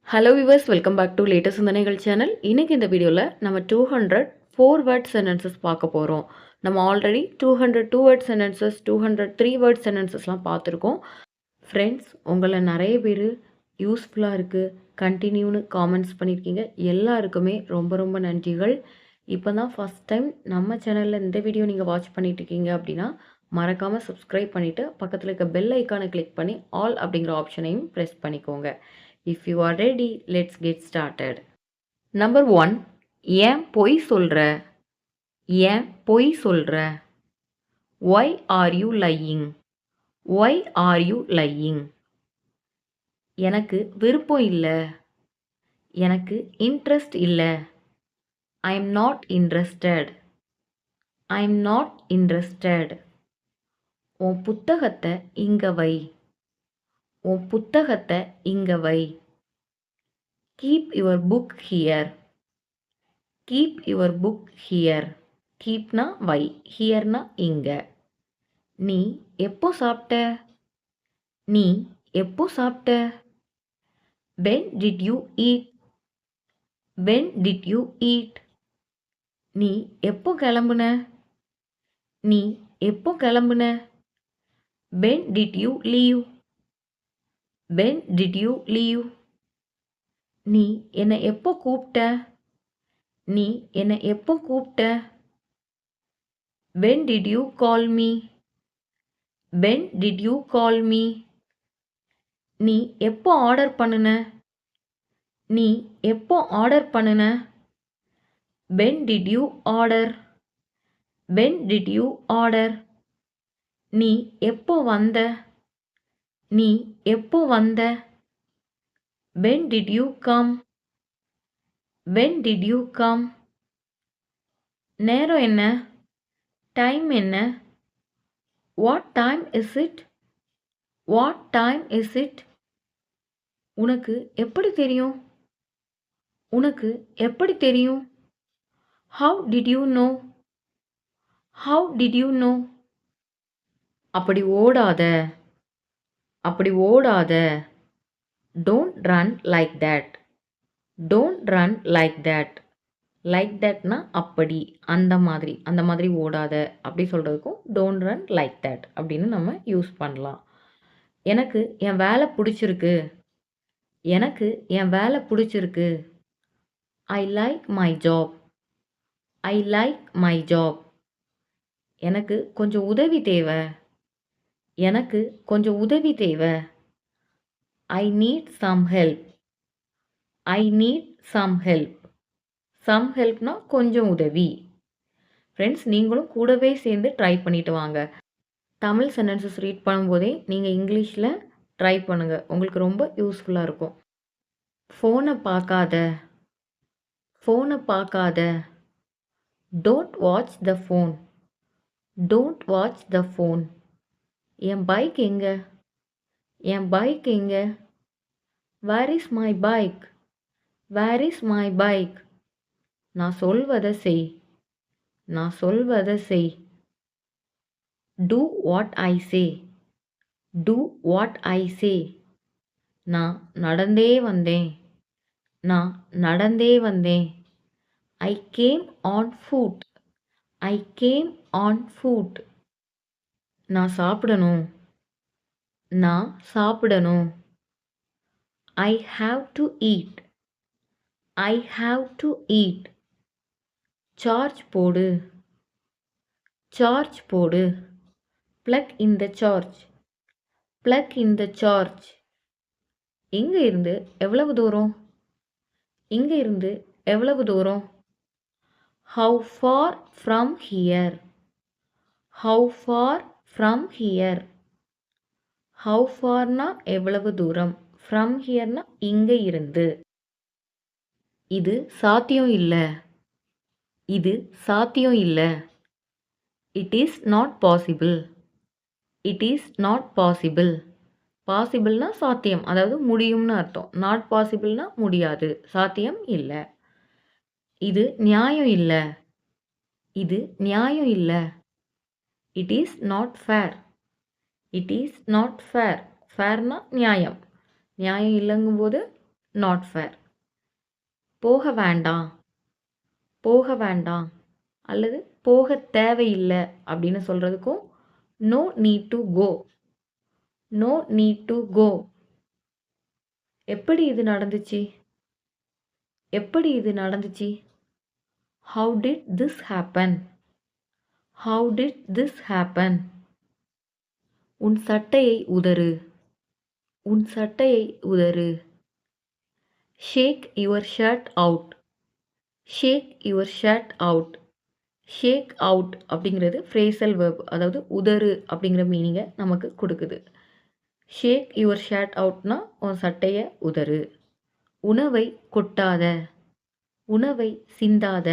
Hello viewers, welcome back to latest சிந்தனைகள் channel. இன்னைக்கு இந்த வீடியோவில் நம்ம 204 வேர்ட் சென்டென்சஸ் பார்க்க போகிறோம். நம்ம ஆல்ரெடி 202 வேர்ட் சென்டென்சஸ் 203 வேர்ட் சென்டென்சஸ்லாம் பார்த்துருக்கோம். ஃப்ரெண்ட்ஸ், உங்களை நிறைய பேர் யூஸ்ஃபுல்லாக இருக்குது கண்டினியூன்னு காமெண்ட்ஸ் பண்ணியிருக்கீங்க. எல்லாருக்குமே ரொம்ப ரொம்ப நன்றிகள். இப்போ தான் ஃபஸ்ட் டைம் நம்ம சேனலில் இந்த வீடியோ நீங்கள் வாட்ச் பண்ணிட்டு இருக்கீங்க அப்படின்னா மறக்காமல் சப்ஸ்கிரைப் பண்ணிவிட்டு பக்கத்தில் இருக்க பெல் ஐக்கானை கிளிக் பண்ணி ஆல் அப்படிங்கிற ஆப்ஷனையும் ப்ரெஸ் பண்ணிக்கோங்க. If you are ready, let's get started. Number 1. ஏன் பொய் சொல்ற? ஏன் பொய் சொல்ற? Why are you lying? Why are you lying? எனக்கு விருப்பம் இல்லை. எனக்கு இன்ட்ரெஸ்ட் இல்லை. I am not interested. I am not interested. உன் புத்தகத்தை இங்க வை. உன் புத்தகத்தை இங்க வை. Keep your book here. Keep your book here. Keepனா வை, ஹியர்னா இங்க. நீ எப்போ சாப்பிட்ட? நீ எப்போ சாப்பிட்ட? When did you eat? When did you eat? நீ எப்போ கிளம்புன? நீ எப்போ கிளம்புன? When did you leave? When did you leave? நீ என்னை எப்போ கூப்பிட்ட? நீ என்னை எப்போ கூப்பிட்ட? When did you call me? When did you call me? நீ எப்போ ஆர்டர் பண்ணுன? நீ எப்போ ஆர்டர் பண்ணுன? When did you order? When did you order? நீ எப்போ வந்த? நீ எப்போ வந்த? When did you come? When did you come? நேரம் என்ன? டைம் என்ன? What time is it? What time is it? உனக்கு எப்படி தெரியும்? உனக்கு எப்படி தெரியும்? How did you know? How did you know? அப்படி ஓடாத. அப்படி ஓடாத. Don't run like that. Don't run like that. Like thatனா அப்படி, அந்த மாதிரி ஓடாத அப்படி சொல்கிறதுக்கும் don't run like that அப்படின்னு நம்ம யூஸ் பண்ணலாம். எனக்கு என் வேலை பிடிச்சிருக்கு. எனக்கு என் வேலை பிடிச்சிருக்கு. I like my job. I like my job. எனக்கு கொஞ்சம் உதவி தேவை. எனக்கு கொஞ்சம் உதவி தேவை. I need some help. I need some help. Some helpனா கொஞ்சம் உதவி. ஃப்ரெண்ட்ஸ், நீங்களும் கூடவே சேர்ந்து ட்ரை பண்ணிட்டு வாங்க. தமிழ் சென்டென்சஸ் ரீட் பண்ணும்போதே நீங்கள் இங்கிலீஷில் ட்ரை பண்ணுங்கள். உங்களுக்கு ரொம்ப யூஸ்ஃபுல்லாக இருக்கும். ஃபோனை பார்க்காத. ஃபோனை பார்க்காத. Don't watch the phone. Don't watch the phone. N bike எங்க? என் பைக் எங்க? Where is my bike? Where is my bike? நான் சொல்வதை செய். நான் சொல்வதை செய். Do what I say. Do what I say. நான் நடந்தே வந்தேன். நான் நடந்தே வந்தேன். I came on foot. I came on foot. நான் சாப்பிடணும். நான் சாப்பிடணும். I have to eat. I have to eat. Charge போடு. சார்ஜ் போடு. Plug in the charge. Plug in the charge. இங்க இருந்து எவ்வளவு தூரம்? இங்க இருந்து எவ்வளவு தூரம்? How far from here? How far from here? How farனா எவ்வளவு தூரம்? From hereனா இங்க இருந்து. இது சாத்தியம் இல்லை. இது சாத்தியம் இல்லை. It is not possible. It is not possible. பாசிபிள்னா சாத்தியம், அதாவது முடியும்னு அர்த்தம். நாட் பாசிபிள்னா முடியாது, சாத்தியம் இல்லை. இது நியாயம் இல்லை. இது நியாயம் இல்லை. It is not fair. It is not fair. ஃபேர்னா நியாயம். நியாயம் இல்லைங்கும்போது நாட் ஃபேர். போக வேண்டாம், போக வேண்டாம் அல்லது போக தேவையில்லை அப்படின்னு சொல்கிறதுக்கும் no need to go, no need to go. எப்படி இது நடந்துச்சு, எப்படி இது நடந்துச்சு. How did this happen, how did this happen. உன் சட்டையை உதறு, உன் சட்டையை உதறு. Shake your shirt out, shake your shirt out. Shake out அப்படிங்கிறது ஃப்ரேசல் வெர்ப், அதாவது உதறு அப்படிங்கிற மீனிங்கை நமக்கு கொடுக்குது. ஷேக் யுவர் ஷர்ட் அவுட்னா உன் சட்டையை உதறு. உணவை கொட்டாத, உணவை சிந்தாத.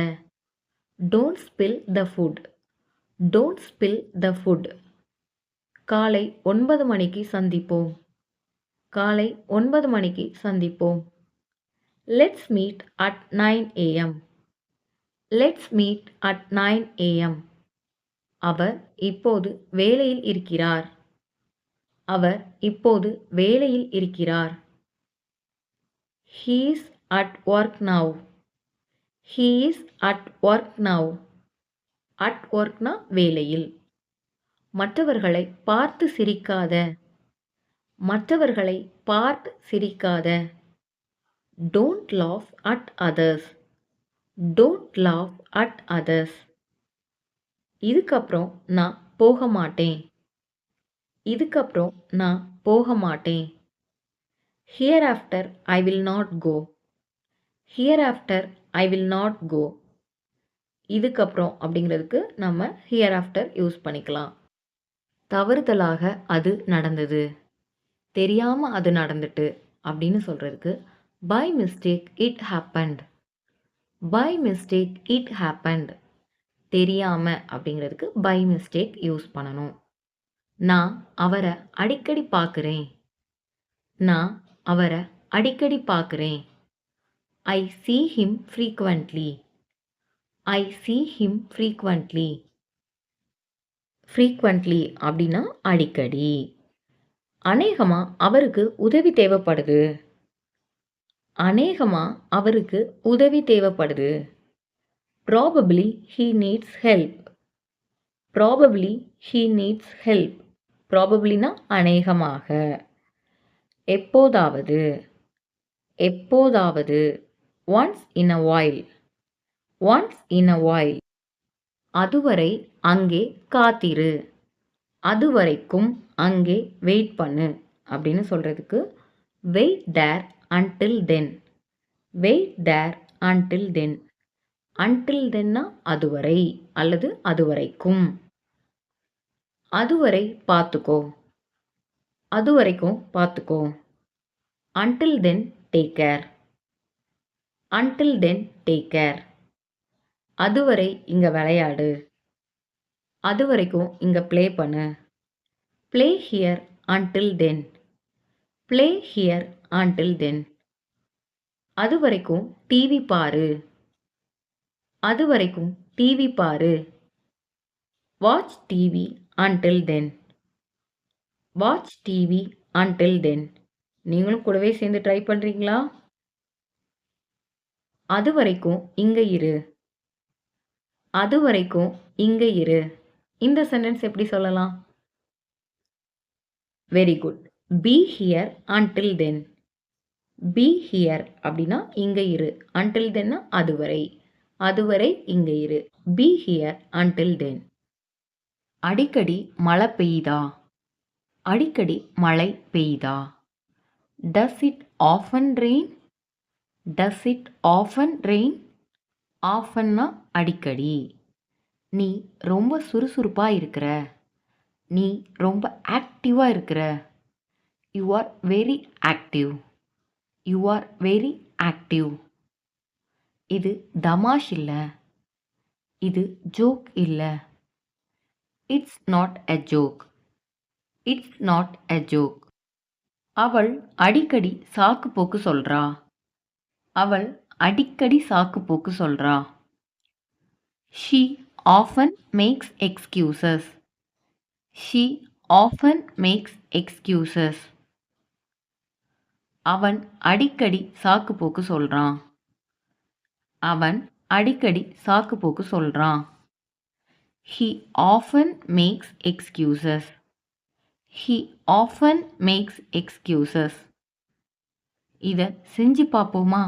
Don't spill the food, don't spill the food. காலை 9 மணிக்கு சந்திப்போம், காலை 9 மணிக்கு சந்திப்போம். Let's meet at 9 AM, let's meet at 9 AM. அவர் இப்போது வேலையில் இருக்கிறார், அவர் இப்போது வேலையில் இருக்கிறார். He is at work now, he is at work now. at workனா வேலையில். மற்றவர்களை பார்த்து சிரிக்காத, மற்றவர்களை பார்த்து சிரிக்காத. Don't laugh at others, don't laugh at others. இதுக்கப்புறம் நான் போக மாட்டேன், இதுக்கப்புறம் நான் போக மாட்டேன். Hereafter I will not go, hereafter I will not go. இதுக்கப்புறம் அப்படிங்கிறதுக்கு நம்ம hereafter யூஸ் பண்ணிக்கலாம். தவறுதலாக அது நடந்தது, தெரியாமல் அது நடந்துட்டு அப்படின்னு சொல்கிறதுக்கு by mistake it happened, by mistake it happened. தெரியாமல் அப்படிங்கிறதுக்கு பை மிஸ்டேக் யூஸ் பண்ணணும். நான் அவரை அடிக்கடி பார்க்குறேன், நான் அவரை அடிக்கடி பார்க்குறேன். ஐ see him frequently, ஐ see him frequently. frequently அப்படின்னா அடிக்கடி. அநேகமாக அவருக்கு உதவி தேவைப்படுது, அநேகமாக அவருக்கு உதவி தேவைப்படுது. Probably he needs help, probably he needs help. probablyனா அநேகமாக. எப்போதாவது, எப்போதாவது. once in a while, once in a while. அதுவரை அங்கே காத்திரு, அதுவரைக்கும் அங்கே வெயிட் பண்ணு அப்படின்னு சொல்கிறதுக்கு வெயிட் தேர் until then, வெயிட் தேர் until then. until thenனா அதுவரை அல்லது அதுவரைக்கும். அதுவரை பார்த்துக்கோ, அதுவரைக்கும் பார்த்துக்கோ. until then take care, until then take care. அதுவரை இங்கே விளையாடு, அதுவரைக்கும் இங்கே ப்ளே பண்ணு. play here until then, play here until then. அதுவரைக்கும் டிவி பாரு, அதுவரைக்கும் டிவி பாரு. watch TV until then, watch TV until then. நீங்களும் கூடவே சேர்ந்து ட்ரை பண்ணுறீங்களா? அது வரைக்கும் இங்கே இரு, அது வரைக்கும் இங்கே இரு. இந்த சென்டென்ஸ் எப்படி சொல்லலாம்? Very good. Be here until then, be here அப்படின்னா இங்கே இரு, until thenனா அதுவரை, அதுவரை இங்கே இரு. Be here until then. அடிக்கடி மழை பெய்யுதா, அடிக்கடி மழை பெய்யுதா. Does it often rain, does it often rain. ஆஃபன்னா அடிக்கடி. நீ ரொம்ப சுறுசுறுப்பாக இருக்கிற, நீ ரொம்ப ஆக்டிவாக இருக்கிற. You are very active, you are very active. இது தமாஷ் இல்லை, இது ஜோக் இல்லை. It's not a joke, it's not a joke. அவள் அடிக்கடி சாக்கு போக்கு சொல்றா, அவள் அடிக்கடி சாக்கு போக்கு சொல்றா. She often makes excuses, she often makes excuses. அவன் அடிக்கடி சாக்கு போக்கு சொல்றான். அவன் அடிக்கடி சாக்கு போக்கு சொல்றான். He often makes excuses. He often makes excuses. இத செஞ்சு பாப்போமா?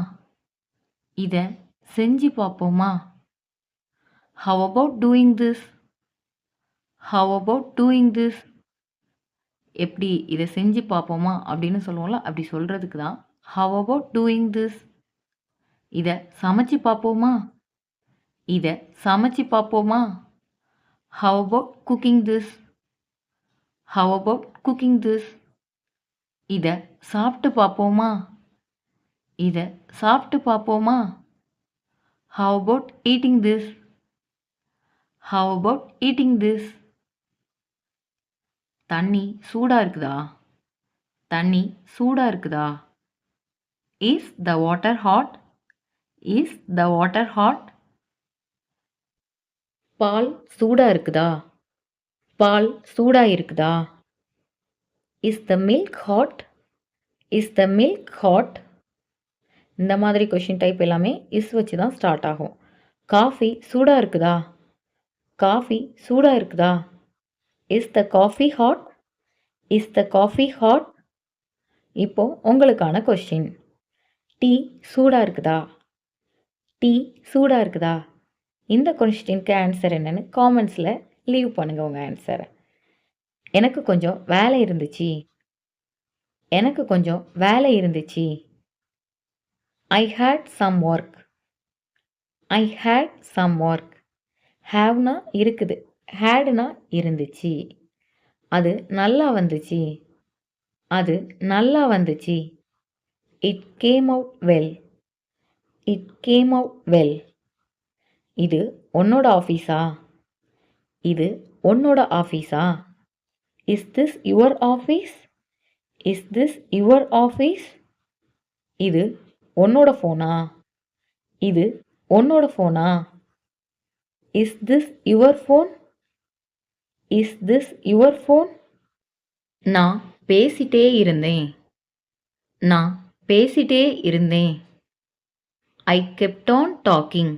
இத செஞ்சு பாப்போமா? How about doing this? How about doing this? எப்படி இத செஞ்சு பாப்போமா அப்படின்னு சொல்லுவோம்ல, அப்படி சொல்றதுக்கு தான் how about doing this? இத சமைச்சு பாப்போமா? இத சமைச்சு பாப்போமா? How about cooking this? How about cooking this? இத சாப்பிட்டு பாப்போமா? இத சாப்பிட்டு பாப்போமா? How about eating this? How about eating this? தண்ணி சூடா இருக்குதா? தண்ணி சூடா இருக்குதா? Is the water hot? Is the water hot? பால் சூடா இருக்குதா? பால் சூடா இருக்குதா? Is the milk hot? Is the milk hot? இந்த மாதிரி கொஷின் டைப் எல்லாமே இஸ் வச்சு தான் ஸ்டார்ட் ஆகும். காஃபி சூடா இருக்குதா? காஃபி சூடா இருக்குதா? Is the coffee hot? Is the coffee hot? இப்போ உங்களுக்கான கொஸ்டின். டீ சூடா இருக்குதா? டீ சூடா இருக்குதா? இந்த கொஸ்டினுக்கு ஆன்சர் என்னன்னு காமெண்ட்ஸில் லீவ் பண்ணுங்கள் உங்கள் ஆன்சரை. எனக்கு கொஞ்சம் வேலை இருந்துச்சு. எனக்கு கொஞ்சம் வேலை இருந்துச்சு. I had some work. I had some work. ஹேவ்னா இருக்குது, ஹேடுனா இருந்துச்சு. அது நல்லா வந்துச்சு. அது நல்லா வந்துச்சு. It came out well. It came out well. இது உன்னோட ஆஃபீஸா? இது உன்னோட ஆஃபீஸா? Is this your office? Is this your office? இது உன்னோட ஃபோனா? இது உன்னோட ஃபோனா? Is this your phone? Is this your phone? நான் பேசிட்டே இருந்தேன். நான் பேசிட்டே இருந்தேன். I kept on talking.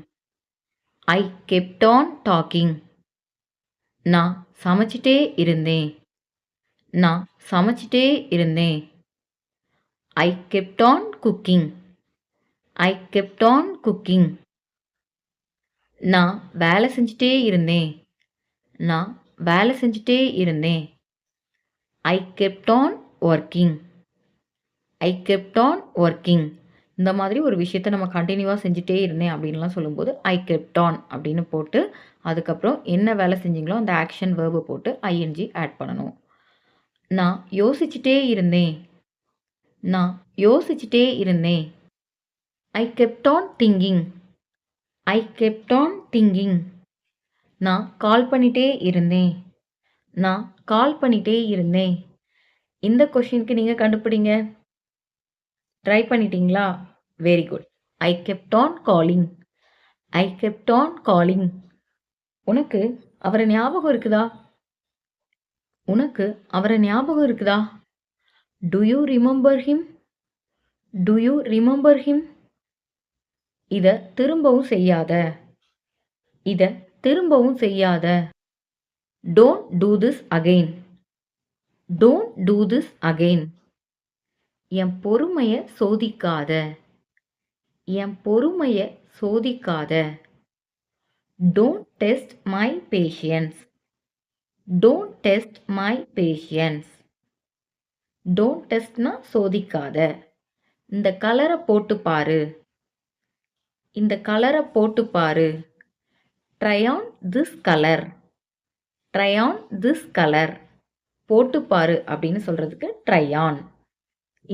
I kept on talking. நான் சமைச்சிட்டே இருந்தேன். நான் சமைச்சிட்டே இருந்தேன். I kept on cooking. I kept on cooking. நான் வேலை செஞ்சுட்டே இருந்தேன். நான் வேலை செஞ்சுட்டே இருந்தேன். I kept on working. I kept on working. இந்த மாதிரி ஒரு விஷயத்தை நம்ம கண்டினியூவாக செஞ்சுட்டே இருந்தேன் அப்படின்லாம் சொல்லும்போது ஐ கெப்ட் ஆன் அப்படின்னு போட்டு அதுக்கப்புறம் என்ன வேலை செஞ்சீங்களோ அந்த ஆக்ஷன் வேர்பை போட்டு ஐஎன்ஜி ஆட் பண்ணணும். நான் யோசிச்சுட்டே இருந்தேன். நான் யோசிச்சுட்டே இருந்தேன். I kept on thinking. I kept on thinking. நான் கால் பண்ணிட்டே இருந்தேன். நான் கால் பண்ணிட்டே இருந்தேன். இந்த கொஷினுக்கு நீங்கள் கண்டுபிடிங்க. ட்ரை பண்ணிட்டீங்களா? Very good. I kept on calling. I kept on calling. உனக்கு அவரை ஞாபகம் இருக்குதா? உனக்கு அவரை ஞாபகம் இருக்குதா? Do you remember him? Do you remember him? இதை திரும்பவும் செய்யாத. இதை திரும்பவும் செய்யாத. Don't do this again. Don't do this again. என் பொறுமையை சோதிக்காத. என் பொறுமையை சோதிக்காத. Don't test my patience. Don't test my patience. Don't டெஸ்ட்னா சோதிக்காத. இந்த கலரை போட்டு பாரு. இந்த கலரை போட்டு பாரு. Try on this colour. Try on this colour. போட்டு பாரு அப்படின்னு சொல்றதுக்கு ட்ரை ஆன்.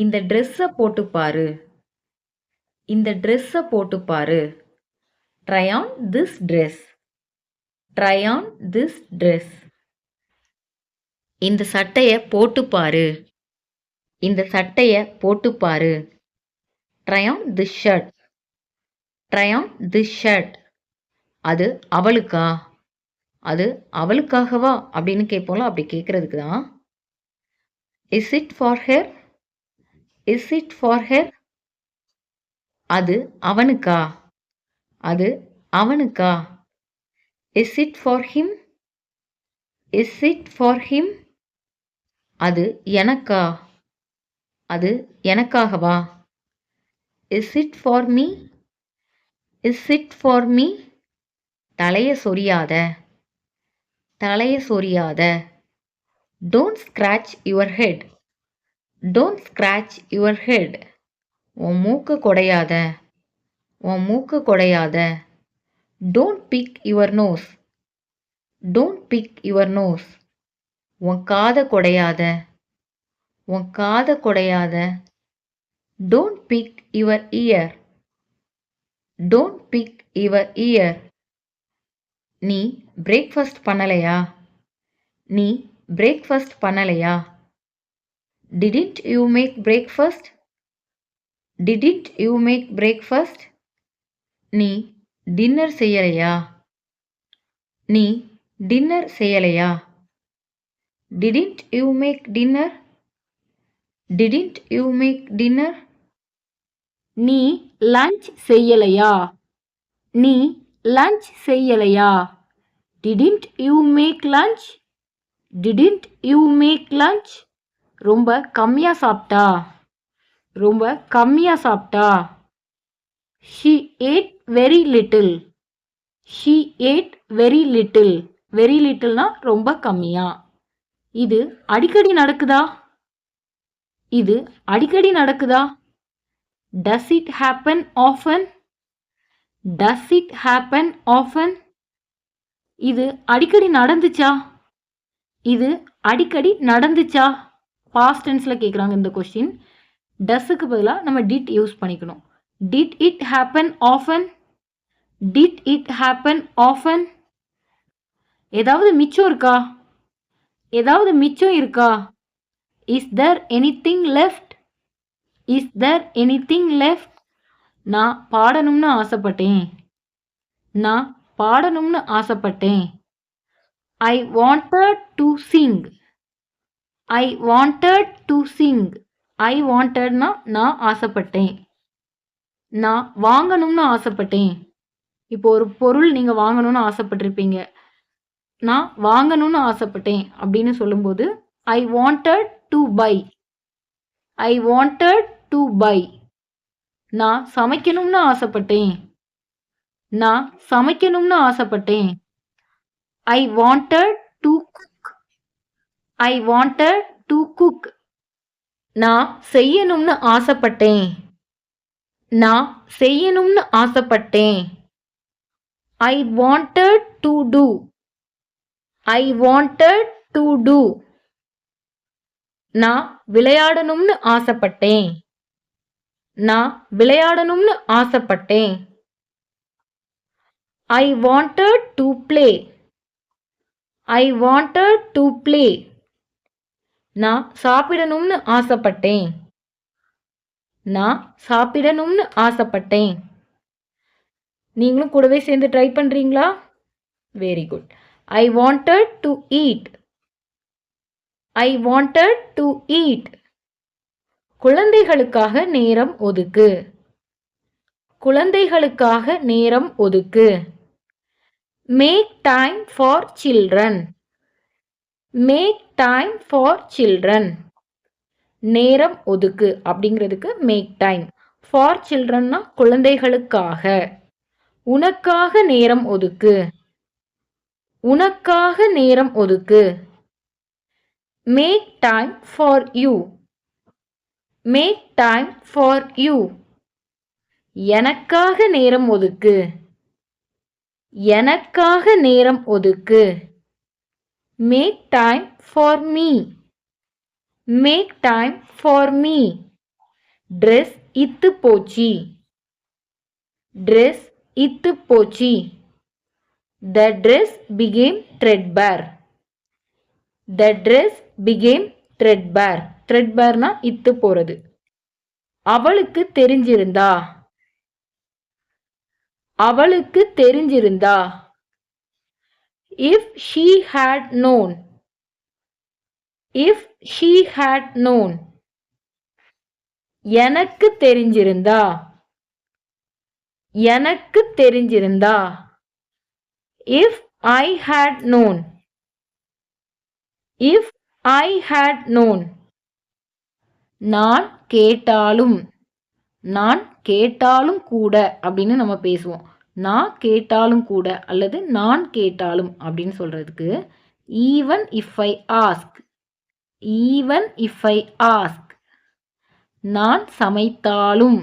இந்த ட்ரெஸ்ஸை போட்டு பாரு. இந்த ட்ரெஸ்ஸை போட்டு பாரு. Try on this dress. Try on this dress. இந்த சட்டையை போட்டு பாரு. இந்த சட்டையை போட்டு பாரு. Try on this shirt. Try on this shirt. அது அவளுக்கா? அது அவளுக்காகவா அப்படின்னு கேட்போம்ல, அப்படி கேட்கறதுக்கு தான் is it for her. Is it for her? அது அவனுக்கா? அது அவனுக்கா? Is it for him? Is it for him? அது எனக்கா? அது எனக்காகவா? Is it for me? Is it for me? தலைய சொரியாத. தலைய சொரியாத. Don't scratch your head. Don't scratch your head. உன் மூக்கு கொடையாத. உன் மூக்கு கொடையாத. Don't pick your nose. Don't pick your nose. உன் காத கொடையாத. உன் காத கொடையாத. Don't pick your ear. Don't pick your ear. நீ பிரேக்ஃபாஸ்ட் பண்ணலையா? நீ பிரேக்ஃபாஸ்ட் பண்ணலையா? Didn't you make breakfast? Didn't you make breakfast? நீ டின்னர் செய்யலையா? நீ டின்னர் செய்யலையா? Didn't you make dinner? Didn't you make dinner? நீ லஞ்ச் செய்யலையா? நீ லஞ்ச் செய்யலையா? Didn't you make lunch? Didn't you make lunch? ரொம்ப கம்மியா சாப்பிட்டா. ரொம்ப கம்மியா சாப்பிட்டா. She ate very little. She ate very little. Very லிட்டில்னா ரொம்ப கம்மியா. இது அடிக்கடி நடக்குதா? இது அடிக்கடி நடக்குதா? Does it happen often? Does it happen often? இது அடிக்கடி நடந்துச்சா? இது அடிக்கடி நடந்துச்சா? பாஸ்ட் டென்ஸில் கேட்குறாங்க இந்த கொஸ்டின். டஸ்ஸுக்கு பதிலாக நம்ம டிட் யூஸ் பண்ணிக்கணும். Did it happen often? Did it happen often? ஏதாவது மிச்சம் இருக்கா? ஏதாவது மிச்சம் இருக்கா? Is there anything left? Is there anything left? நான் பாடணும்னு ஆசைப்பட்டேன். நான் பாடணும்னு ஆசைப்பட்டேன். I wanted to sing. I wanted to sing. I வாண்டட்னா நான் ஆசைப்பட்டேன். நான் வாங்கணும்னு ஆசைப்பட்டேன். இப்போ ஒரு பொருள் நீங்கள் வாங்கணும்னு ஆசைப்பட்டிருப்பீங்க. நான் வாங்கணும்னு ஆசைப்பட்டேன் அப்படின்னு சொல்லும்போது I wanted to buy. I wanted to buy. நான் சமைக்கணும்னு ஆசைப்பட்டேன். நான் சமைக்கணும்னு ஆசைப்பட்டேன். I wanted to cook. I wanted to cook. நான் செய்யணும்னு ஆசைப்பட்டேன். நான் செய்யணும்னு ஆசைப்பட்டேன். I wanted to do. I wanted to do. நான் விளையாடணும்னு ஆசைப்பட்டேன். நான் விளையாடணும்னு ஆசைப்பட்டேன். I wanted to play. I wanted to play. நான் சாப்பிடணும்னு ஆசைப்பட்டேன். நான் சாப்பிடணும்னு ஆசைப்பட்டேன். நீங்களும் கூடவே சேர்ந்து ட்ரை பண்ணுறீங்களா? Very good. I wanted to eat. I wanted to eat. குழந்தைகளுக்காக நேரம் ஒதுக்கு. குழந்தைகளுக்காக நேரம் ஒதுக்கு. Make time for children. Make time for children. நேரம் ஒதுக்கு அப்படிங்கிறதுக்கு மேக் டைம். ஃபார் சில்ட்ரன்னா குழந்தைகளுக்காக. உனக்காக நேரம் ஒதுக்கு. உனக்காக நேரம் ஒதுக்கு. Make time for you. Make time for you. எனக்காக நேரம் ஒதுக்கு. எனக்காக நேரம் ஒதுக்கு. Make time for me. Make time for me. Dress இத்து போச்சு. ட்ரெஸ் இத்து போச்சு. The dress became threadbare. The dress became threadbare. threadbareனா இத்து போறது. அவளுக்கு தெரிஞ்சிருந்தா. அவளுக்கு தெரிஞ்சிருந்தா. If she had known. If she had known. எனக்கு தெரிஞ்சிருந்தா. எனக்கு தெரிஞ்சிருந்தா. If I had known. If I had known. நான் கேட்டாலும். நான் கேட்டாலும் கூட அப்படின்னு நம்ம பேசுவோம். நான் கேட்டாலும் கூட அல்லது நான் கேட்டாலும் அப்படின்னு சொல்றதுக்கு even if I ask. even if I ask. நான் சமைத்தாலும்.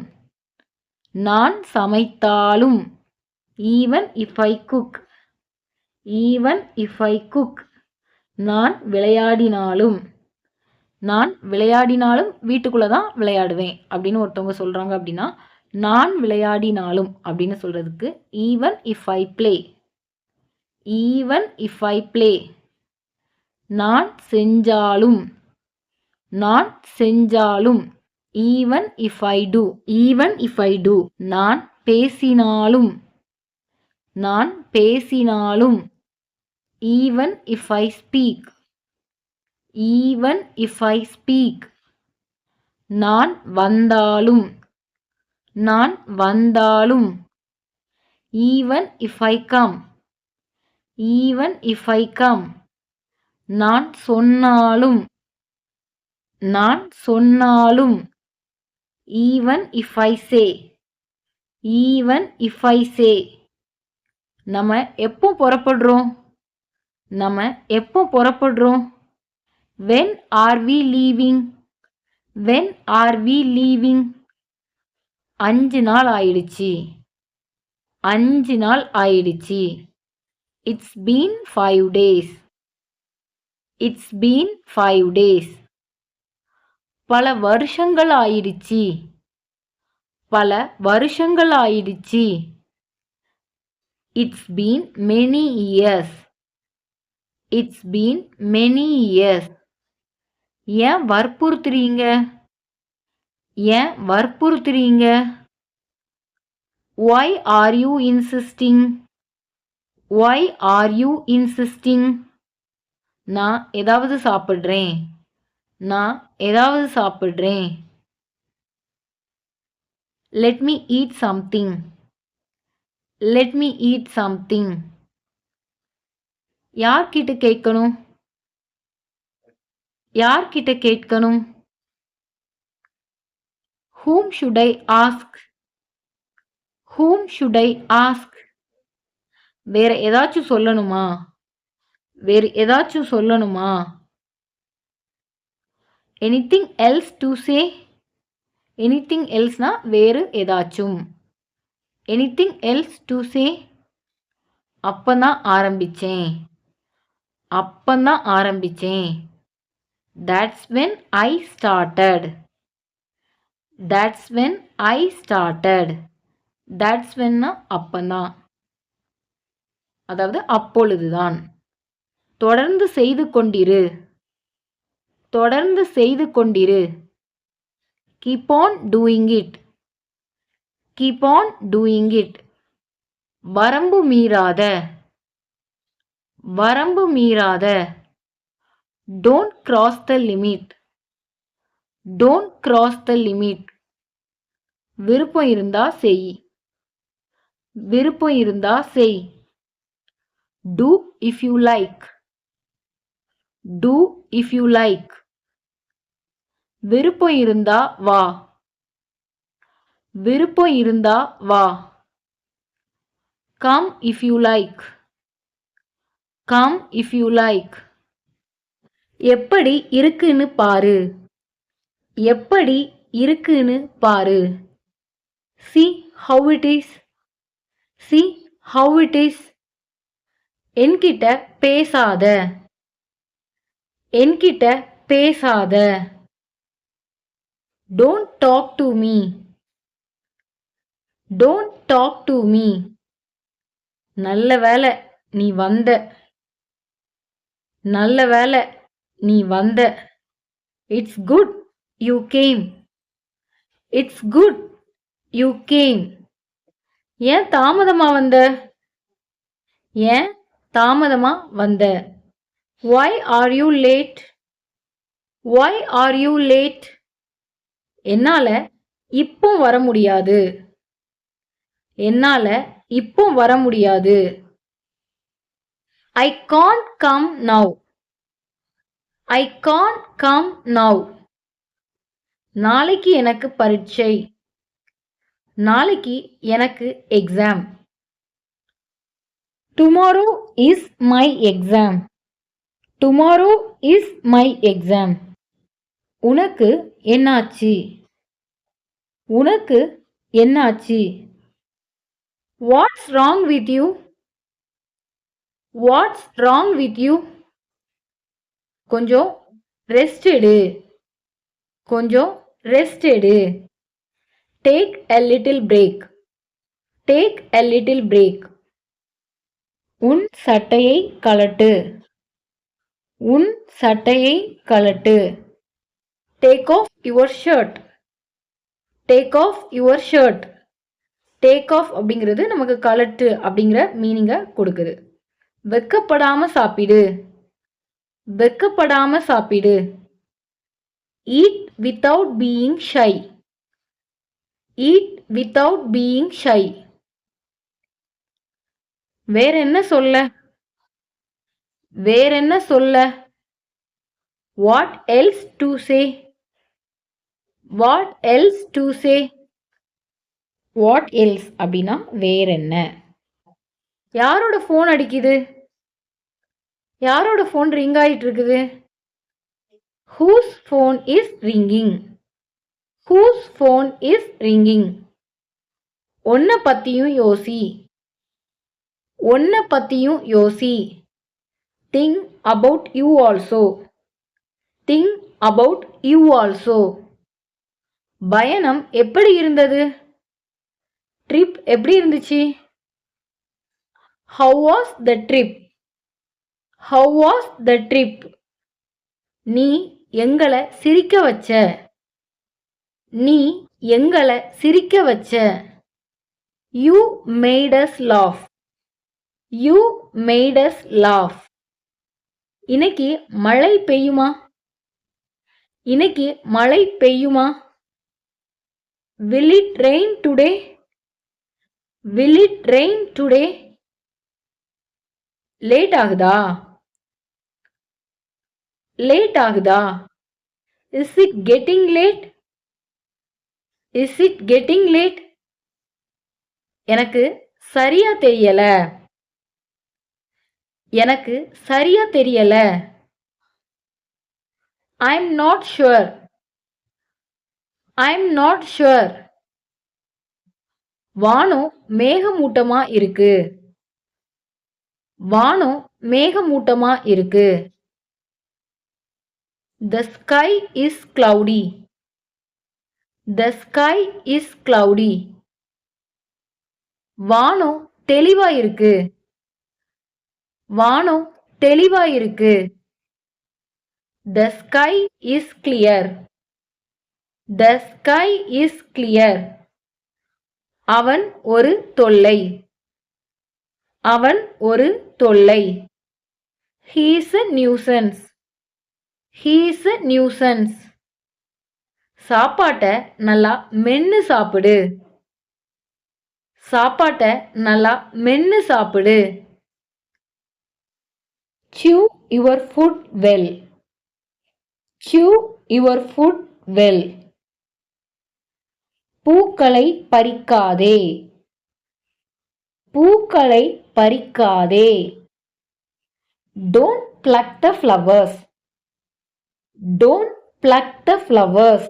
நான் சமைத்தாலும். even if I cook. even if I cook. நான் விளையாடினாலும். நான் விளையாடினாலும் வீட்டுக்குள்ள தான் விளையாடுவேன் அப்படின்னு ஒருத்தவங்க சொல்றாங்க அப்படின்னா நான் விளையாடினாலும் அப்படின்னு சொல்றதுக்கு even if I play. even if I play. நான் செஞ்சாலும். நான் செஞ்சாலும். even if I do. even if I do. நான் பேசினாலும். நான் பேசினாலும். even if I speak. even if I speak. நான் வந்தாலும். நான் வந்தாலும். even if I come. even if I come. நான் சொன்னாலும். நான் சொன்னாலும். even if I say. even if I say. நம்ம எப்போ புறப்படுறோம்? நம்ம எப்போ புறப்படுறோம்? when are we leaving? when are we leaving? 5 நாள் ஆயிடுச்சு. 5 நாள் ஆயிடுச்சு. It's been 5 days. It's been 5 days. பல வருஷங்கள் ஆயிடுச்சு. பல வருஷங்கள் ஆயிடுச்சு. It's been many years. It's been many years. ஏன் வற்புறுத்துறீங்க? ஏன் வற்புறுத்துறீங்க? Why are you insisting? Why are you insisting? நான் ஏதாவது சாப்பிடுறேன். நான் ஏதாவது சாப்பிடுறேன். Let me eat something. Let me eat something. யார்கிட்ட கேட்கணும்? யார்கிட்ட கேட்கணும்? Whom should I ask? Whom should I ask? வேற ஏதாச்சும் சொல்லணுமா? வேற ஏதாச்சும் சொல்லணுமா? Anything else to say? Anything else னா வேறு ஏதாச்சும். Anything else to say? அப்பதான் ஆரம்பிச்சேன். அப்பதான் ஆரம்பிச்சேன். That's when I started. That's when I started. That's when னா அப்பதான். அதாவது அப்பொழுதுதான். தொடர்ந்து செய்து கொண்டிரு. தொடர்ந்து செய்து கொண்டிரு. Keep on doing it. Keep on doing it. வரம்பு மீறாத. வரம்பு மீறாத. Don't cross the limit. Don't cross the limit. விருப்பம் இருந்தா செய். விருப்பம் இருந்தா செய். Do if you like. Do if you like. விருப்பம் இருந்தா வா. விருப்பம் இருந்தா வா. Come if you like. Come if you like. எப்படி இருக்குன்னு பாரு. எப்படி இருக்குன்னு பாரு. See how it is. See how it is. என்கிட்ட பேசாத. என்கிட்ட பேசாத. Don't talk to me. Don't talk to me. நல்ல வேளை நீ வந்த. நல்ல வேளை நீ வந்த. It's good you came. It's good you came. ஏன் தாமதமா வந்த? ஏன் தாமதமா வந்த? Why are you late? Why are you late? என்னால இப்போ வர முடியாது. என்னால இப்போ வர முடியாது. I can't come now. I can't come now. நாளைக்கு எனக்கு பரீட்சை. நாளைக்கு எனக்கு exam. Tomorrow is my exam. Tomorrow is my exam. உனக்கு என்னாச்சு? உனக்கு என்னாச்சு? What's wrong with you? What's wrong with you? கொஞ்சம் ரெஸ்ட் எடு. கொஞ்சம் ரெஸ்ட் எடு. Take a little break. Take a little break. உன் சட்டையை கழட்டு. உன் சட்டையை கழட்டு. Take off your shirt. Take off your shirt. Take off அப்படிங்கிறது நமக்கு கழட்டு அப்படிங்கிற மீனிங்கை கொடுக்குது. வெக்கப்படாம சாப்பிடு. வெக்கப்படாம சாப்பிடு. Eat without being shy. Eat without being shy. வேற என்ன சொல்ல? வேற என்ன சொல்ல? What else to say? What else to say? What else அப்படின்னா வேற என்ன? யாரோட ஃபோன் அடிக்குது? யாரோட ஃபோன் ரிங் ஆயிட்டு இருக்குது? Whose phone is ringing? Whose phone is ringing? ஒன்ன பத்தியும் யோசி. ஒன்ன பத்தியும் யோசி. Think about you also. Think about you also. பயணம் எப்படி இருந்தது? ட்ரிப் எப்படி இருந்துச்சு? How was the trip? How was the trip? நீ எங்களை சிரிக்க வச்ச. நீ எங்களை சிரிக்க வச்ச. You made us laugh. You made us laugh. இன்னைக்கு மழை பெய்யுமா? இன்னைக்கு மழை பெய்யுமா? Will it rain today? Will it rain today? Late ஆகுதா? லேட் ஆகுதா? Is it getting late? Is it getting late? எனக்கு சரியா தெரியல. எனக்கு சரியா தெரியல. I'm not sure. I'm not sure. வானம் மேகமூட்டமா இருக்கு. வானம் மேகமூட்டமா இருக்கு. The sky is cloudy. The sky is cloudy. வானம் தெளிவா இருக்கு. வானம் தெளிவா இருக்கு. The sky is clear. The sky is clear. அவன் ஒரு தொல்லை. அவன் ஒரு தொல்லை. He is a nuisance. He is a nuisance. சாப்பாட்டை நல்லா மென்னு சாப்பிடு. சாப்பாட்டை நல்லா மென்னு சாப்பிடு. Chew your food well. Chew your food well. பூக்களை பறிக்காதே. பூக்களை பறிக்காதே. Don't pluck the flowers. Don't pluck the flowers.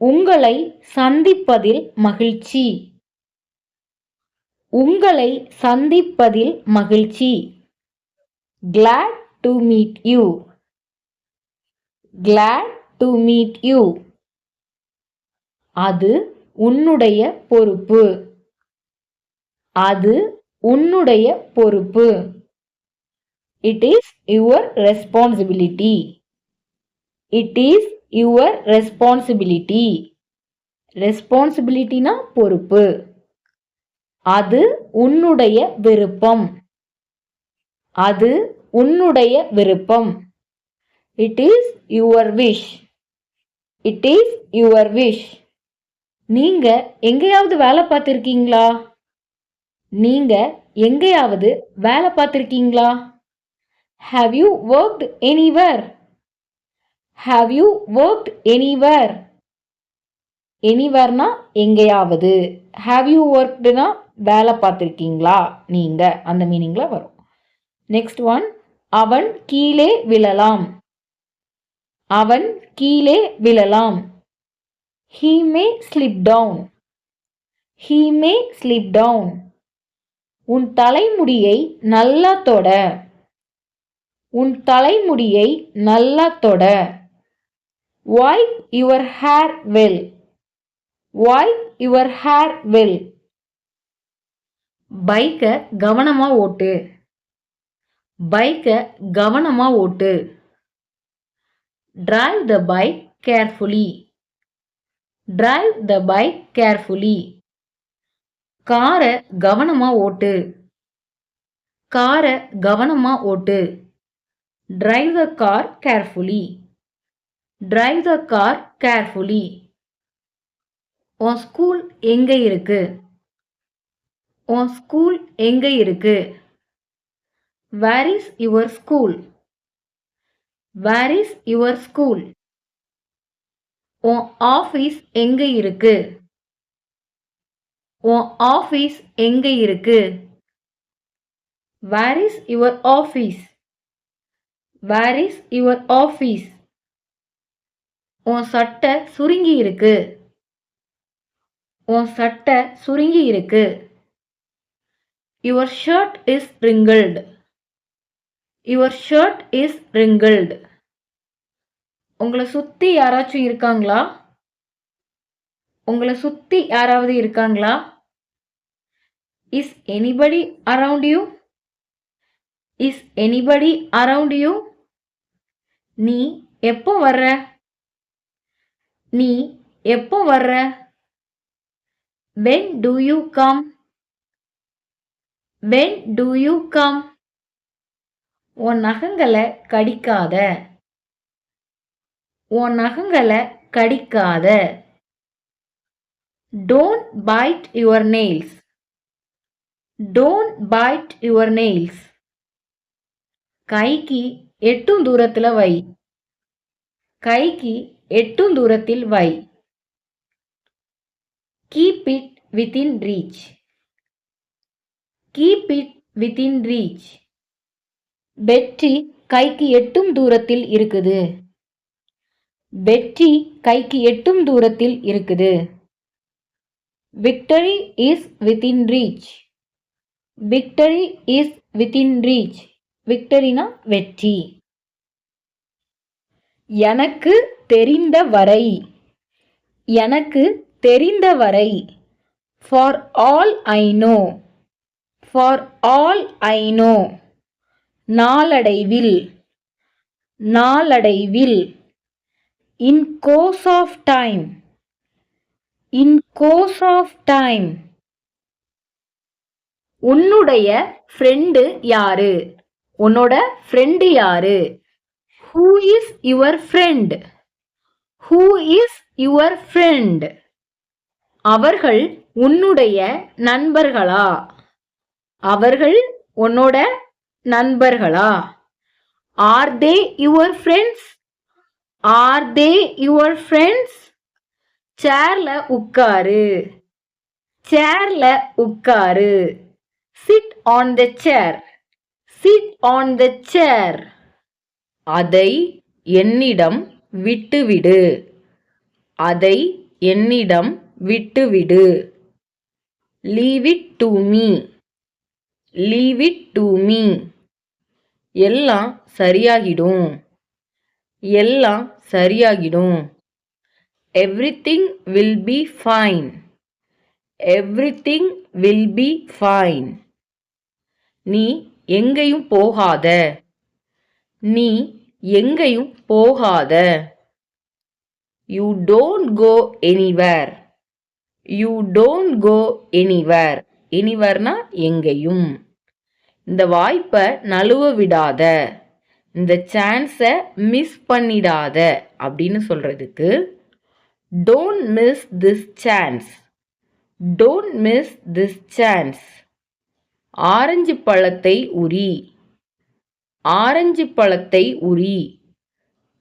உங்களை சந்திப்பதில் மகிழ்ச்சி. உங்களை சந்திப்பதில் மகிழ்ச்சி. Glad to meet you. Glad to meet you. அது உன்னுடைய பொறுப்பு. அது உன்னுடைய பொறுப்பு. It is your responsibility. It is your responsibility. Responsibilityனா பொறுப்பு. அது உன்னுடைய விருப்பம். அது உன்னுடைய விருப்பம். It is your wish. It is your wish. நீங்க எங்கேயாவது வேலை பார்த்துருக்கீங்களா? நீங்க எங்கேயாவது வேலை பார்த்துருக்கீங்களா? Have you worked anywhere? Have you worked anywhere? anywhereனா எங்கேயாவது. Have you workedனா வேலை பார்த்துருக்கீங்களா நீங்க, அந்த மீனிங்ல வரும். நெக்ஸ்ட் ஒன், அவன் கீழே விழலாம். அவன் கீழே விழலாம். He may slip down. He may slip down. உன் தலைமுடியை நல்லா தொட. உன் தலைமுடியை நல்லா தொட. Wipe your hair well. Wipe your hair well. பைக்கை கவனமா ஓட்டு. பைக்கை கவனமா ஓட்டு. Drive the bike carefully. Drive the bike carefully. காரை கவனமா ஓட்டு. காரை கவனமா ஓட்டு. Drive the car carefully. Drive the car carefully. உன் ஸ்கூல் எங்க இருக்கு? உன் ஸ்கூல் எங்க இருக்கு? Where is your school? Where is your school? உன் ஆபீஸ் எங்க இருக்கு? உன் ஆபீஸ் எங்க இருக்கு? Where is your office? Where is your office? உன் சட்டை சுருங்கி இருக்கு. உன் சட்டை சுருங்கி இருக்கு. Your shirt is wrinkled. Your shirt is wrinkled. உங்களை சுத்தி யாராச்சும் இருக்காங்களா? உங்களை சுத்தி யாராவது இருக்காங்களா? Is anybody around you? Is anybody around you? நீ எப்போ வர்ற? நீ எப்போ வர்ற? When do you come? When do you come? உன் நகங்களை கடிக்காத. உன் நகங்களை கடிக்காத. Don't bite your nails. Don't bite your nails. கைக்கு எட்டும் தூரத்துல வை. கைக்கு எட்டும் தூரத்தில் வை. Keep it within reach. Keep it within reach. வெற்றி கைக்கு எட்டும் தூரத்தில் இருக்குது. வெற்றி கைக்கு எட்டும் தூரத்தில் இருக்குது. Victory is within reach. Victory is within reach. victoryனா வெற்றி. எனக்கு தெரிந்த வரை. எனக்கு தெரிந்த வரை. For all I know. For all I know. நாளடைவில். நாளடைவில். In course of time. In course of time. உன்னுடைய ஃப்ரெண்டு யாரு? உன்னோட ஃப்ரெண்டு யாரு? Who is your friend? Who is your friend? அவர்கள் உன்னுடைய நண்பர்களா? அவர்கள் உன்னோட நண்பர்களா? Are they your friends? Are they your friends? சேர்ல உட்காரு. சேர்ல உட்காரு. Sit on the chair. Sit on the chair. அதை என்னிடம் விட்டுவிடு. அதை என்னிடம் விட்டுவிடு. Leave it to me. Leave it to me. எல்லாம் சரியாகிடும். எல்லாம் சரியாகிடும். Everything will be fine. Everything will be fine. நீ எங்கேயும் போகாத. நீ எங்கேயும் போகாத. You don't go anywhere. You don't go anywhere. anywhereனா எங்கேயும். இந்த வாய்ப்பை நழுவ விடாத. இந்த சான்ஸை மிஸ் பண்ணிடாத அப்படின்னு சொல்றதுக்கு Don't miss this chance. Don't miss this chance. Orange பழத்தை உரி. ஆரஞ்சு பழத்தை உரி.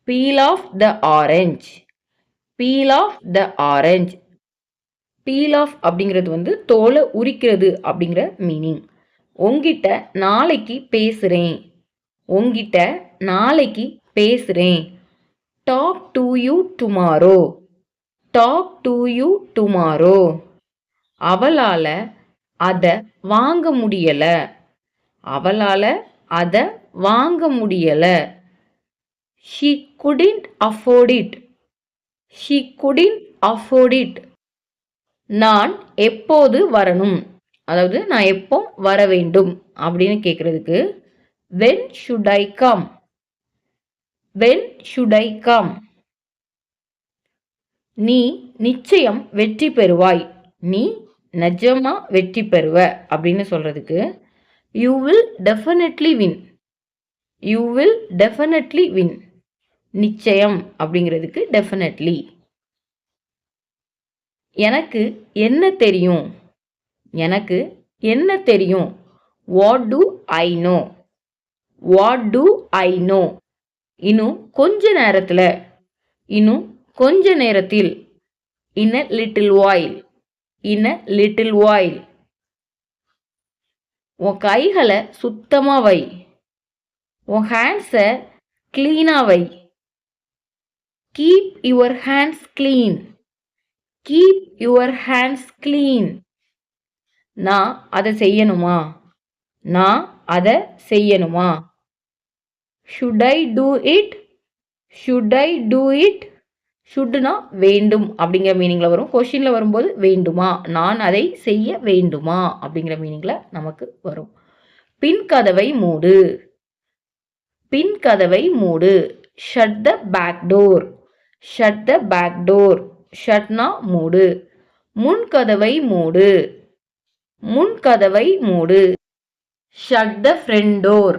Peel off the orange. Peel off the orange. Peel off அப்படிங்கிறது வந்து தோலை உரிக்கிறது அப்படிங்கிற மீனிங். உங்கிட்ட நாளைக்கு பேசுறேன். உங்கிட்ட நாளைக்கு பேசுறேன். Talk to you tomorrow. Talk to you tomorrow. அவளால அத வாங்க முடியல. அவளால அத வாங்க முடியல. She couldn't afford it. She couldn't afford it. நான் எப்போது வரணும், அதாவது நான் எப்போ வர வேண்டும் அப்படின்னு கேட்கறதுக்கு when should I come? When should I come? நீ நிச்சயம் வெற்றி பெறுவாய். நீ நிஜமா வெற்றி பெறுவ அப்படின்னு சொல்றதுக்கு you will definitely win. You will definitely win. நிச்சயம் அப்படிங்கிறதுக்கு definitely. எனக்கு என்ன தெரியும்? எனக்கு என்ன தெரியும்? What do I know? What do I know? இன்னும் கொஞ்ச நேரத்துல. இன்னும் கொஞ்ச நேரத்தில். In a little while. In a little while. உன் கைகளை சுத்தமா வை. உன் ஹேண்ட்ஸை கிளீனா வை. Keep your hands clean. Keep your hands clean. நான் அதை செய்யணுமா? நான் அதை செய்யணுமா? Should I do it? Should I do it? ஷுட்னா வேண்டும் அப்படிங்கிற மீனிங்ல வரும். கொஸ்டின்ல வரும்போது வேண்டுமா, நான் அதை செய்ய வேண்டுமா அப்படிங்கிற மீனிங்ல நமக்கு வரும். பின் கதவை மூடு. பின் கதவை மூடு. Shut the back door. Shut the back door. Shutனா மூடு. முன் கதவை மூடு. முன் கதவை மூடு. Shut the front door.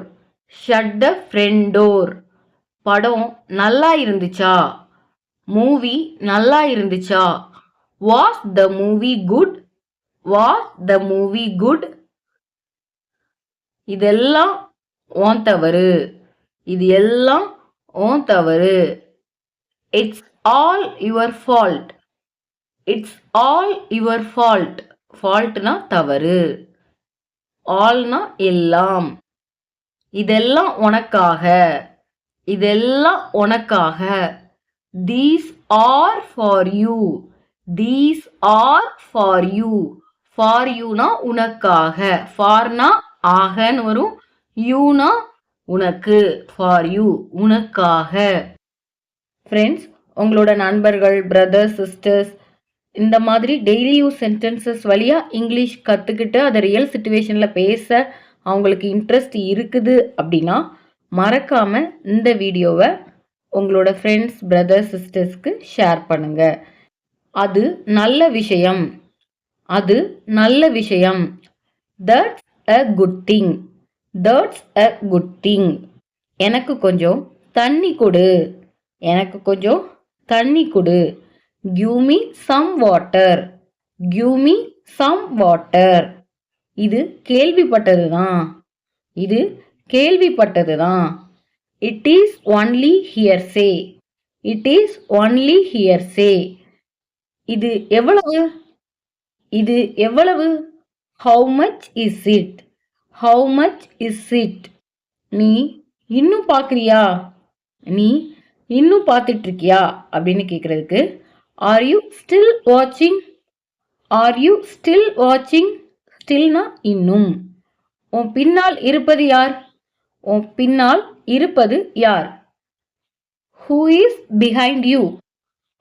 Shut the front door. படம் நல்லா இருந்துச்சா? மூவி நல்லா இருந்துச்சா? Was the movie good? Was the movie good? இதெல்லாம் உன் தவறு. இது எல்லாம் உன் தவறு. It's all your fault. It's all your fault. Faultனா தவறு. Allனா எல்லாம். இதெல்லாம் உனக்காக. இதெல்லாம் உனக்காக. These are for you. These are for you. For youனா உனக்காக. Forனா ஆகன்னு வரும். youனா உனக்கு. For you உனக்காக. ஃப்ரெண்ட்ஸ், உங்களோட நண்பர்கள், பிரதர்ஸ், சிஸ்டர்ஸ் இந்த மாதிரி டெய்லி யூஸ் சென்டென்சஸ் வழியா இங்கிலீஷ் கற்றுக்கிட்டு அதை ரியல் சுச்சுவேஷனில் பேச அவங்களுக்கு இன்ட்ரெஸ்ட் இருக்குது அப்படின்னா மறக்காம இந்த வீடியோவை உங்களோட ஃப்ரெண்ட்ஸ், பிரதர்ஸ், சிஸ்டர்ஸ்க்கு ஷேர் பண்ணுங்க. அது நல்ல விஷயம். அது நல்ல விஷயம். That's a good thing. That's a good thing. எனக்கு கொஞ்சம் தண்ணி கொடு. எனக்கு கொஞ்சம் தண்ணி கொடு. Give me some water. Give me some water. இது கேள்விப்பட்டதுதான். இது கேள்விப்பட்டதுதான். It is only hearsay. It is only hearsay. இது எவ்வளவு? இது எவ்வளவு? How much is it? How much is it? நீ இன்னும் பார்க்கறியா? நீ இன்னும் பார்த்துட்டு இருக்கியா அப்படின்னு கேட்கறதுக்கு Are you still watching? Are you still watching? Stillனா இன்னும். உன் பின்னால் இருப்பது யார்? உன் பின்னால் இருப்பது யார்? Who is behind you?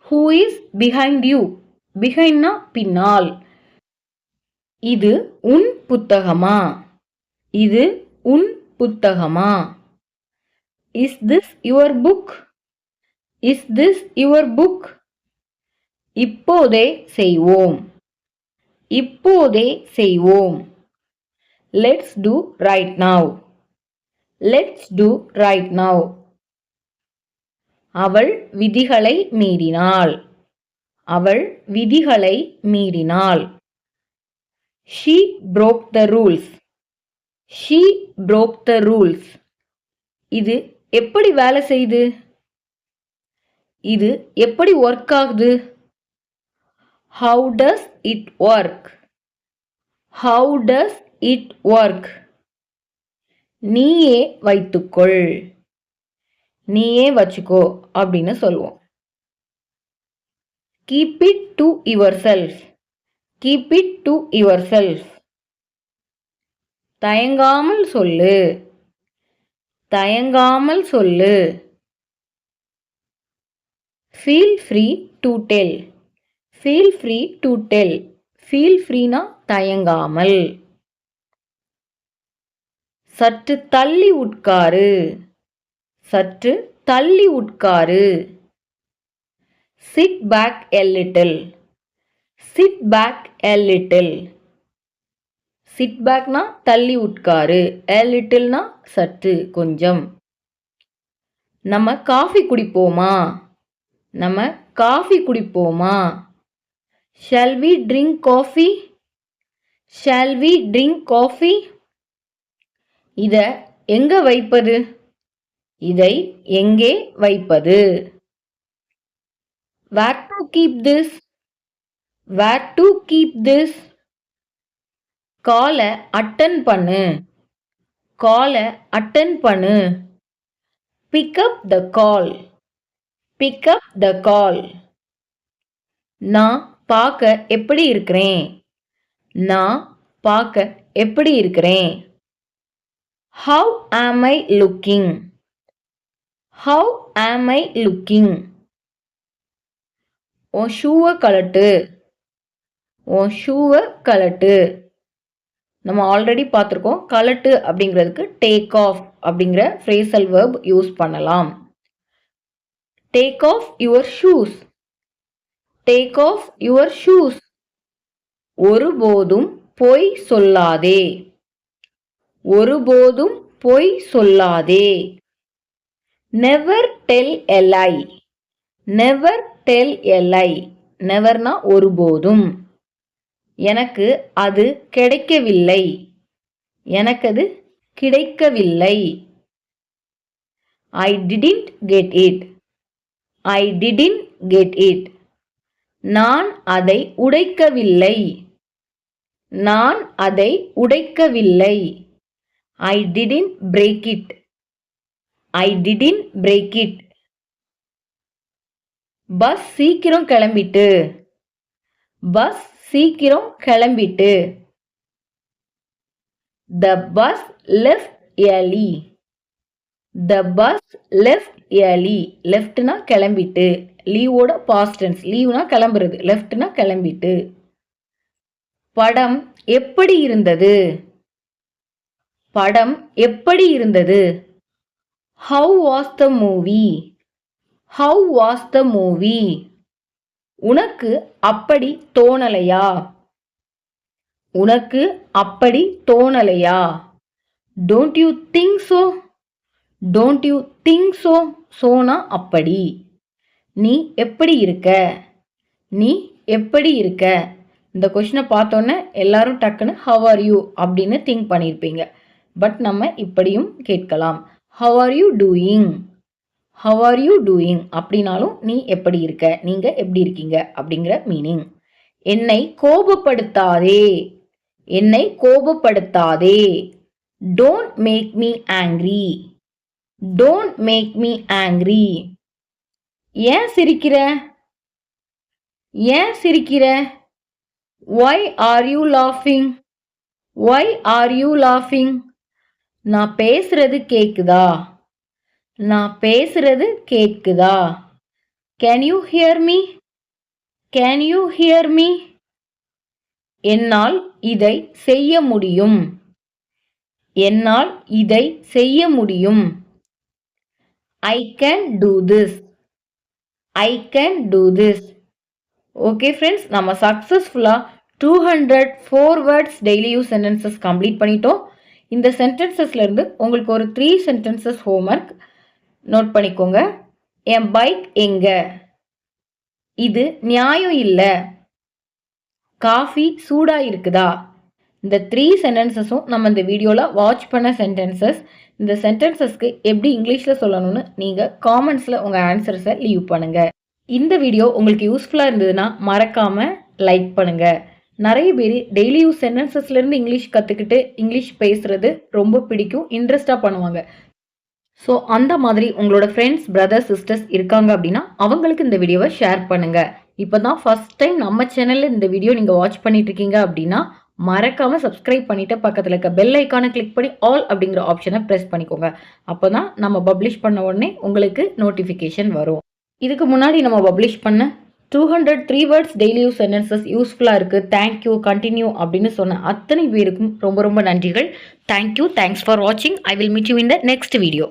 Who is behind you? Behindனா பின்னால். இது உன் புத்தகமா? இது உன் புத்தகமா? Is this your book? Is this your book? இப்போதே செய்வோம். இப்போதே செய்வோம். Let's do right now. Let's do right now. அவள் விதிகளை மீறினாள். அவள் விதிகளை மீறினாள். She broke the rules. She broke the rules. இது எப்படி வேலை செய்யுது? இது எப்படி ஒர்க் ஆகுது? How does it work? How does it work? நீயே வைத்துக்கொள், நீயே வச்சுக்கோ அப்படின்னு சொல்லுவோம். Keep it to yourself. Keep it to yourself. தயங்காமல் சொல்லு, தயங்காமல் சொல்லு. Feel free to tell. Feel free to tell. Feel freeனா தயங்காமல். சற்று தள்ளி உட்காரு, சற்று தள்ளி உட்காரு. Sit back a little. Sit back a little. Sit backனா தள்ளி உட்காரு, a littleனா சற்று கொஞ்சம். நம்ம காஃபி குடிப்போமா? நம்ம coffee குடிப்போமா? Shall we drink coffee? Shall we drink coffee? இத எங்க வைப்பது? இதை எங்கே வைப்பது? Where to keep this? Where to keep this? காலை அட்டன் பண்ணு, காலை அட்டன் பண்ணு. Pick up the call. Pick up the call. நான் பார்க்க எப்படி இருக்கிறேன்? நான் பார்க்க எப்படி இருக்கிறேன்? How am I looking? How am I looking? உன் ஷூவை கழட்டு, உன் ஷூவை கழட்டு. நம்ம ஆல்ரெடி பார்த்துருக்கோம். கழட்டு அப்படிங்கிறதுக்கு டேக் ஆஃப் அப்படிங்கிற ஃப்ரேசல் வெர்ப் யூஸ் பண்ணலாம். Take off your shoes. Take off your shoes. ஒருபோதும் பொய் சொல்லாதே, ஒருபோதும் பொய் சொல்லாதே. நெவர் டெல் எ லை. நெவர் டெல் எ லை. நெவர்னா ஒருபோதும். எனக்கு அது கிடைக்கவில்லை, எனக்கு அது கிடைக்கவில்லை. I didn't get it. I didn't get it. நான் அதை உடைக்கவில்லை, நான் அதை உடைக்கவில்லை. I didn't break it. I didn't break it. Bus சீக்கிரம் கிளம்பிட்டு, பஸ் சீக்கிரம் கிளம்பிட்டு. The bus left early. The bus left early. leftனா கிளம்பிட்டு. லீவோட பாஸ்ட் டென்ஸ். லீவ்னா கிளம்புறது, லெஃப்ட்னா கிளம்பிட்டு. படம் எப்படி இருந்தது? படம் எப்படி இருந்தது? How was the movie? How was the movie? உனக்கு அப்படி தோணலையா? உனக்கு அப்படி தோணலையா? Don't you think so? Don't you think so? Sona அப்படி. நீ எப்படி இருக்க? நீ எப்படி இருக்க? இந்த கொஸ்டினை பார்த்தோன்னே எல்லாரும் டக்குன்னு how are you அப்படின்னு திங்க் பண்ணியிருப்பீங்க. பட் நம்ம இப்படியும் கேட்கலாம். How are you doing? How are you doing? அப்படின்னாலும் நீ எப்படி இருக்க, நீங்க எப்படி இருக்கீங்க அப்படிங்கிற மீனிங். என்னை கோபப்படுத்தாதே, என்னை கோபப்படுத்தாதே. Don't make me angry. Don't make me angry. ஏன் சிரிக்கிற? ஏன் சிரிக்கிற? Why are you laughing? Why are you laughing? நான் பேசுறது கேக்குதா? நான் பேசுறது கேக்குதா? Can you hear me? Can you hear me? என்னால் இதை செய்ய முடியும். என்னால் இதை செய்ய முடியும். I can do this. I can do this. Okay friends, நம்ம சக்ஸஸ்ஃபுல்லாக 204 words daily use sentences complete பண்ணிட்டோம். இந்த சென்டென்சஸ்லேருந்து உங்களுக்கு ஒரு 3 சென்டென்சஸ் ஹோம்ஒர்க் நோட் பண்ணிக்கோங்க. என் பைக் எங்க? இது நியாயம் இல்ல. காஃபி சூடா இருக்குதா? இந்த 3 சென்டென்சஸும் நம்ம இந்த வீடியோல வாட்ச் பண்ண சென்டென்சஸ். இந்த சென்டென்சஸ்க்கு எப்படி இங்கிலீஷ்ல சொல்லணும்னு நீங்க காமெண்ட்ஸ்ல உங்க ஆன்சர்ஸை லீவ் பண்ணுங்க. இந்த வீடியோ உங்களுக்கு யூஸ்ஃபுல்லா இருந்ததுன்னா மறக்காம லைக் பண்ணுங்க. நிறைய பேர் டெய்லி யூஸ் சென்டென்சஸ்ல இருந்து இங்கிலீஷ் கத்துக்கிட்டு இங்கிலீஷ் பேசுறது ரொம்ப பிடிக்கும், இன்ட்ரெஸ்டா பண்ணுவாங்க. ஸோ அந்த மாதிரி உங்களோட ஃப்ரெண்ட்ஸ், பிரதர்ஸ், சிஸ்டர்ஸ் இருக்காங்க அப்படின்னா அவங்களுக்கு இந்த வீடியோவை ஷேர் பண்ணுங்க. இப்போ தான் ஃபர்ஸ்ட் டைம் நம்ம சேனல்ல இந்த வீடியோ நீங்க வாட்ச் பண்ணிட்டு இருக்கீங்க அப்படின்னா மறக்காம சப்ஸ்கிரைப் பண்ணிட்டு பக்கத்தில் இருக்க பெல் ஐக்கானை கிளிக் பண்ணி ஆல் அப்படிங்கிற ஆப்ஷனை ப்ரெஸ் பண்ணிக்கோங்க. அப்போதான் நம்ம பப்ளிஷ் பண்ண உடனே உங்களுக்கு நோட்டிஃபிகேஷன் வரும். இதுக்கு முன்னாடி நம்ம பப்ளிஷ் பண்ண 203 வேர்ட்ஸ் டெய்லி யூஸ் சென்டென்சஸ் யூஸ்ஃபுல்லாக இருக்குது, தேங்க்யூ, கண்டினியூ அப்படின்னு சொன்ன அத்தனை பேருக்கும் ரொம்ப ரொம்ப நன்றிகள். தேங்க்யூ, தேங்க்ஸ் ஃபார் வாட்சிங். I will meet you in the next video.